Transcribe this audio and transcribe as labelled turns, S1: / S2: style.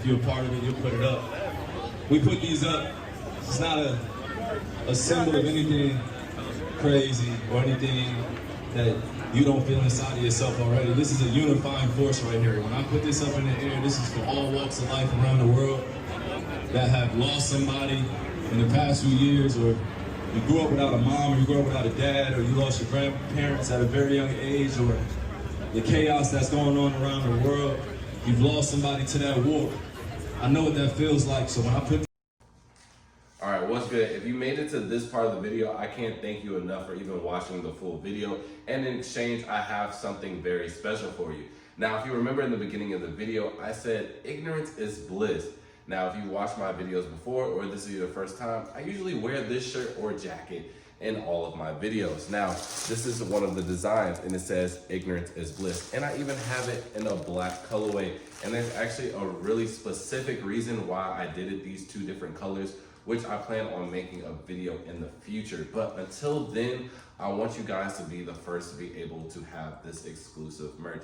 S1: If you're a part of it, you'll put it up. We put these up. It's not a symbol of anything crazy or anything that you don't feel inside of yourself already. This is a unifying force right here. When I put this up in the air, this is for all walks of life around the world that have lost somebody in the past few years, or you grew up without a mom, or you grew up without a dad, or you lost your grandparents at a very young age, or the chaos that's going on around the world. You've lost somebody to that war. I know what that feels like, so when I put...
S2: All right, what's good? If you made it to this part of the video, I can't thank you enough for even watching the full video. And in exchange, I have something very special for you. Now, if you remember in the beginning of the video, I said ignorance is bliss. Now, if you watched my videos before, or this is your first time, I usually wear this shirt or jacket in all of my videos. Now, this is one of the designs, and it says ignorance is bliss. And I even have it in a black colorway. And there's actually a really specific reason why I did it these two different colors, which I plan on making a video in the future. But until then, I want you guys to be the first to be able to have this exclusive merch.